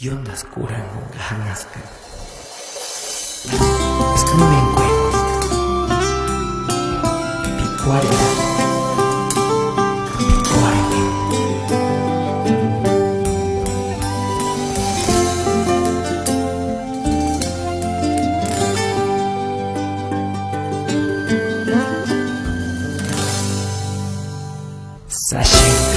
연나스코라는 한나스크 스크루맨 que picuarina Sashinka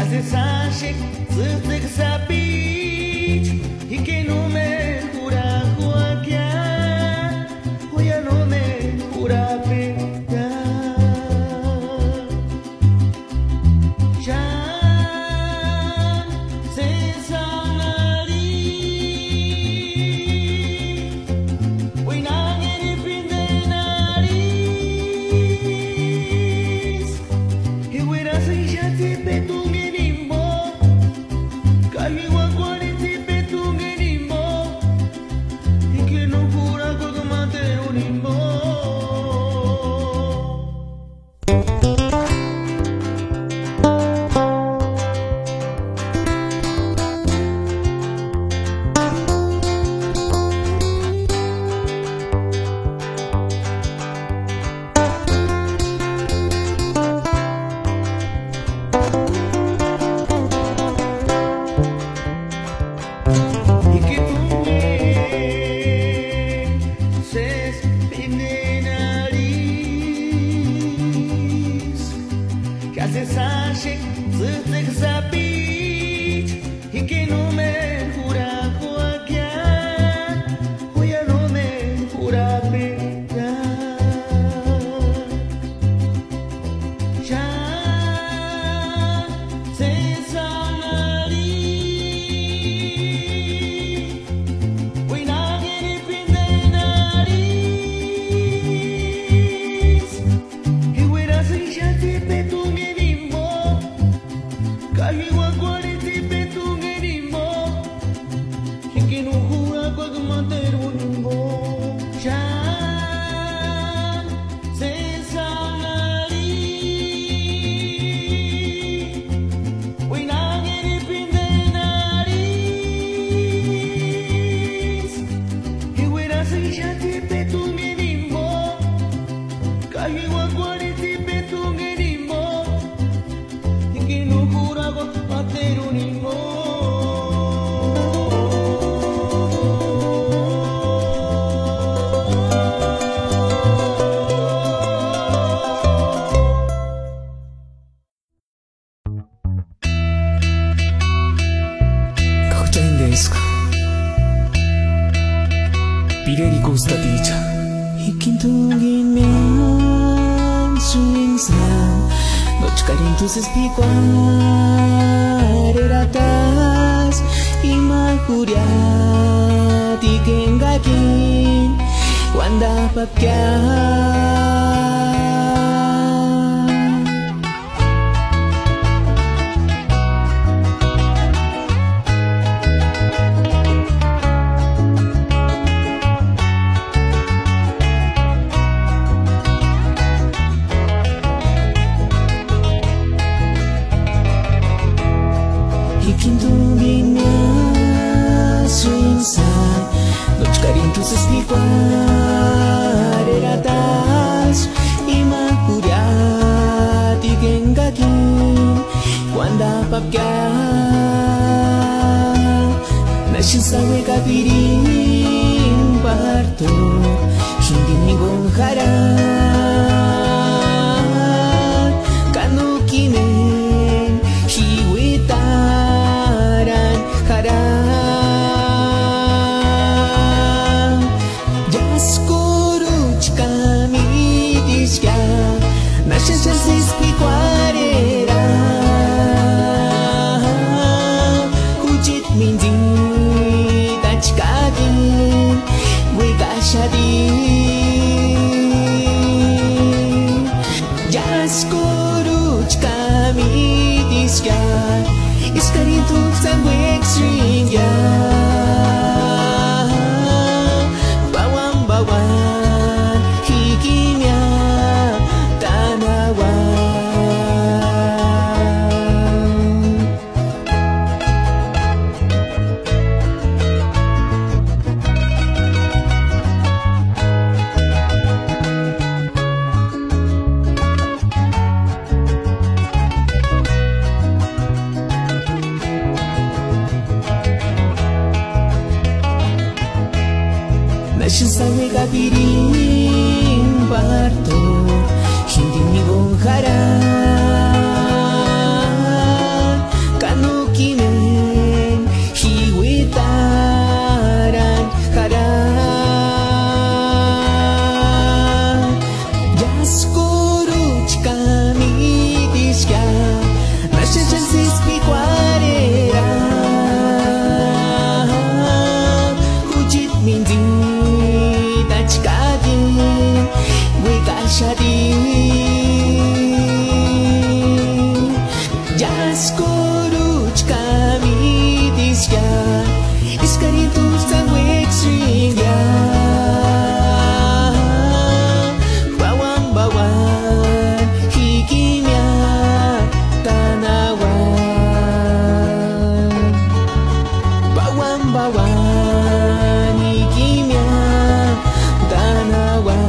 hace sashik zıtlık sapich y que no me cura cuaquia o ya no me cura pena ya se sanari hoy nadie ni pinde nariz y hubiera se ya te petung en imbo cali guaguari te petung en imbo y que no cura con mate un imbo. Y que tú me ses pinde nariz que hace sashik zıtlık sapich y que no me cura cuaquia o ya no me cura pena ya se sanari hoy nadie ni pinde nariz y hubiera se ya te petung en imbo cali guaguari te petung en imbo y que no jura con mater un imbo ya se sanari hoy nadie ni pinde nariz y hubiera se ya te petung en imbo cali guaguari te petung en imbo y que no cura con mater un imbo. Kakchain desu ka? Pireri costa dicha. Ikintungin mian suingsan Noche calientos espicuareratas Y malcuriati kengakin Wanda papkyan Ikintungin mian suingsan Noche calientos espicuareratas Y malcuriati kengakin Wanda papkyan Nashin sawe kapirin parto Hindi ningon haran Kanukinen hiwitaran haran Yaskuru chikami dishka Nashin se espicuarera Kujit minzin tachkagin Wikashadin Yaskuru chikami dishka Iskarintu sangwek stringya Bawan hikimya tanawan Nashin sawe kapirin parto Hindi ningon haran Jaskoro kami disya Iskarito sa wexringa Bawan-bawan hikimya tanawan Bawan-bawan hikimya tanawan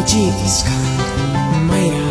Jitiska Mayra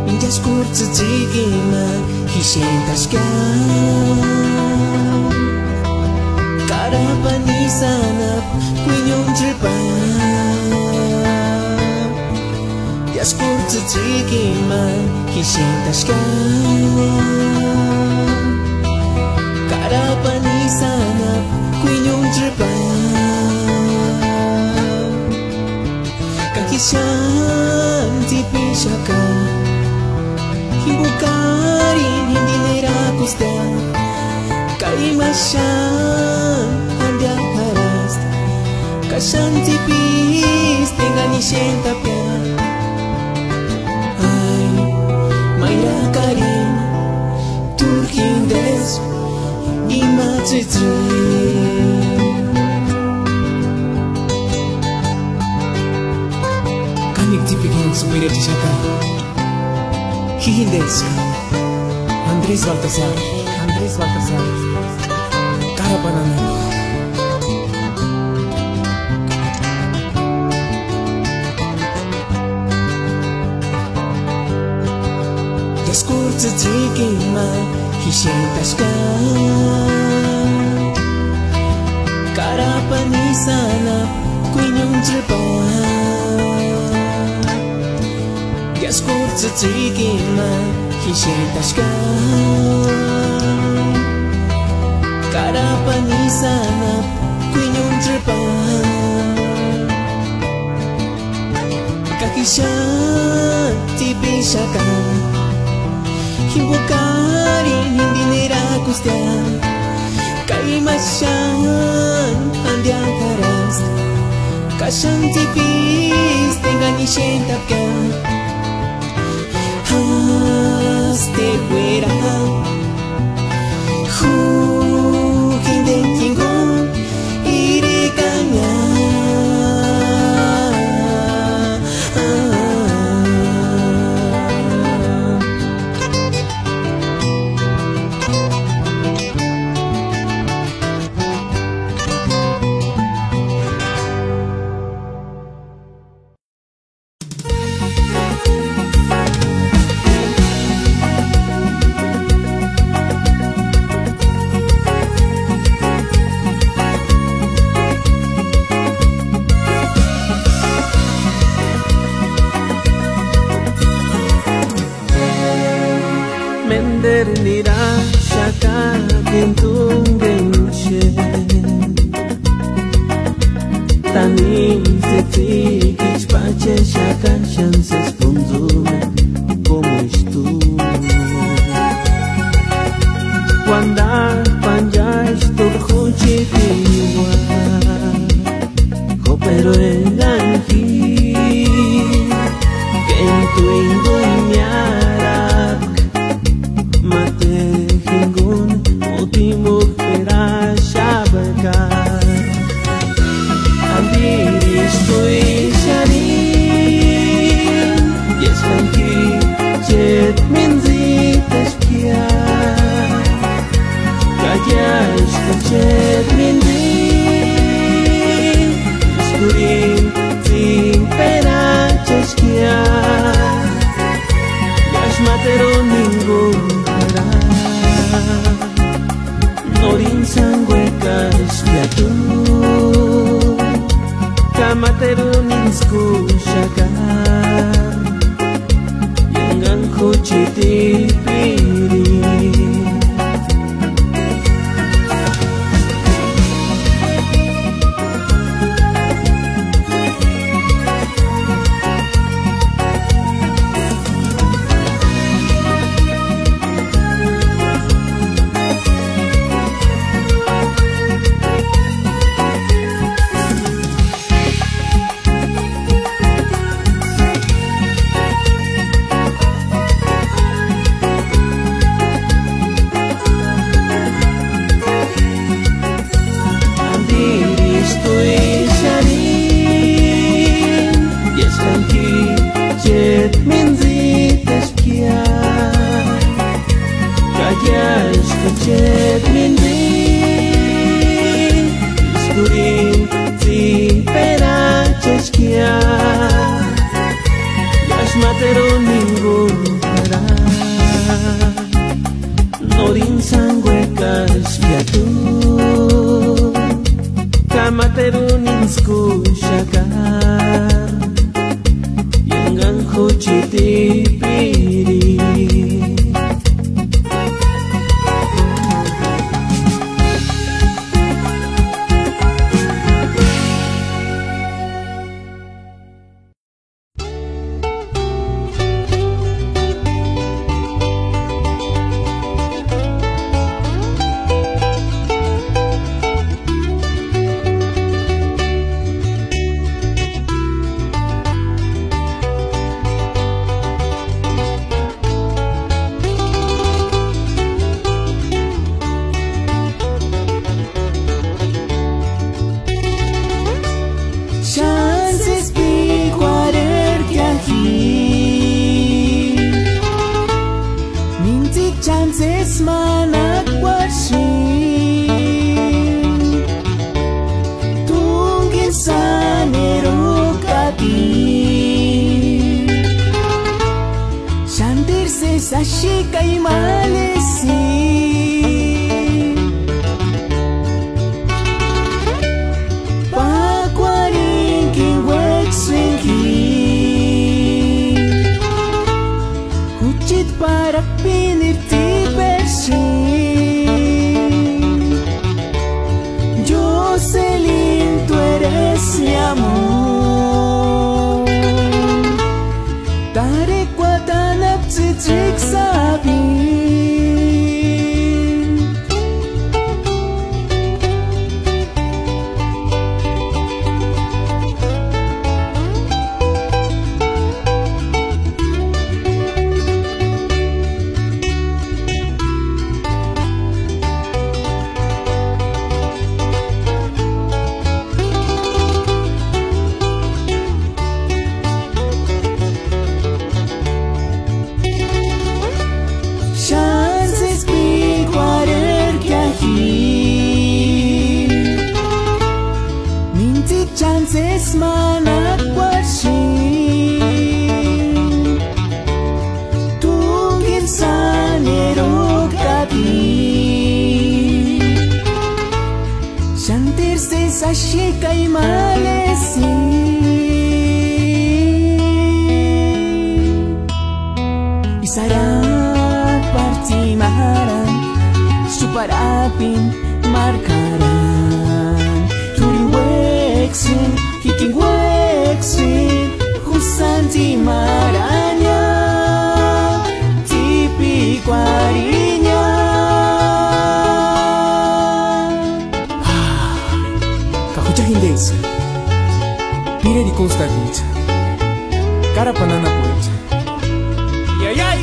Injas kurtsa jigima Hishentas ka Karapan isanap Kwinyong tripan Yas kurtsa jigima Hishentas ka Karapan isanap Kwinyong tripan Kakisyam tipisya ka Hibukarin hindi nirakusda Kaimasyam handang haras Kasantipis tengan isienta pia. Ay, Mayra Karim, Turkindes, Imatsitri. Kanik tipigin sumira di siya. Hihindes ka. Andres Baltasar, Karapanan na. Diskurso tigima, hisentas ka. Karapanisana, kuinyong tripan. Diskurso tigima, hisentas ka. Karapanisana, kuinyong tripan. Kakisya, tibisya ka. Hibukarin hindi nirakustian. Kaimasyan handiang karas. Kasyang tipis tengan isyentap ka. Haste puera Hukindeng kingkong irikanya. Mendernira shaka kentungenshe Tanin seti kichpache shaka chances punzume como estuve Cuando panjais turjuchi tiwa Copero el anji Que en tu ingoñara Mate hingun ultimo pera shabakar Andiri stui sharin Yes manki jet minzi tashkia Kajash jet minzi Skurin zing pera tashkia Yash matero ningun Norin sangue kaspiatu Kamaterunin skushakar Yengan kuchiti piri Jet minzi Skurin zi pera cheskia Yash matero ningun para Norin sangue kaspiatu Kamateru ninsku shakar Yengan kuchiti piri kay malesi Pakwarin ki wek swingi Kuchit para pinirti persin Jocelyn, tú eres mi amor Tare kwatanap tsitsik sabi Chances bigwarer kyahi Minti chances manak warshin Tungin sanero kati Shantirse sashi kay malesi Isarap partimaran Suparapin markaran Turing weksin, hiking weksin Husanti maranya Tipi kwarinya Kakuchahin desu. Pire di costa dicha. Cara panana poecha. Yayay!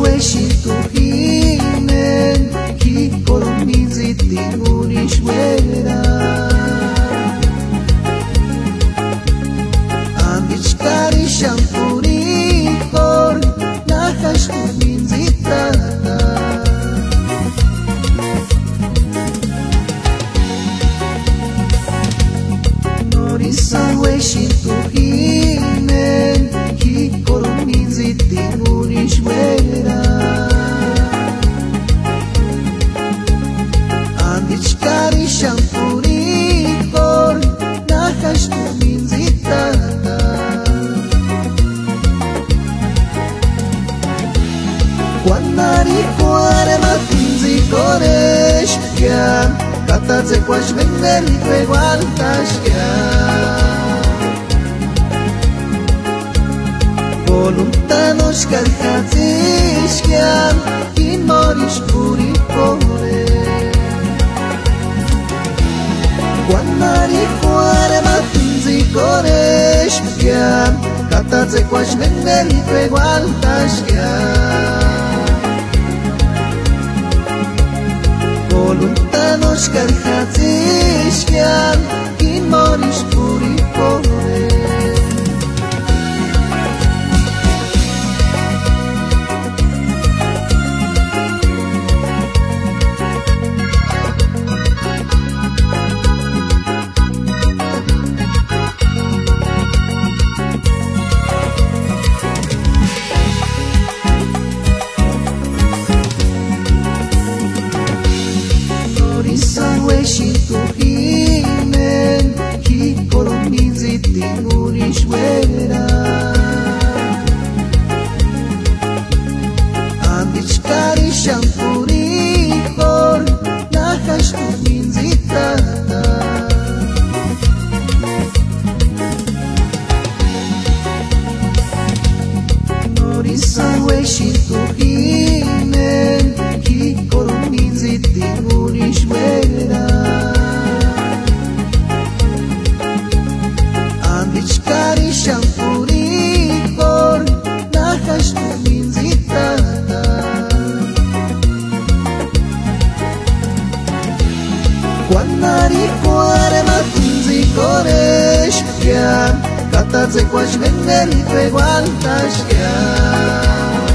Wishing to him He called me ziti unishwera Ambich kari shampuri kor Nahash kumin zitata Norisa wishing to him He called me ziti unishwera Kari shampuri kor Nahash kumin zitata Kwanari kware matinzi koresh kya Katatze kwash vender likwe waltash kya Voluntanos karhadzish kya Kin morish puri kore Kwanari kware matinzi koresh kya Katatze kwash vender likwe waltash kya Voluntanos karhadzish kya Kin morish puri kore Wishing to him He called me ziti unishwera Ambich kari shampuri kor Nahash kumin zitata Norisa wishing to him He called me ziti unishwera Ambich Manari cuore matinzi coreshkian Kataze kwash vengeri feguantashkian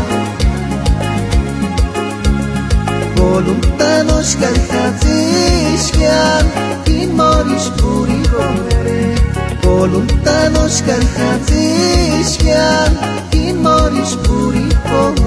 Voluntanos kalhatzishkian Kin morish puri gore Voluntanos kalhatzishkian Kin morish puri gore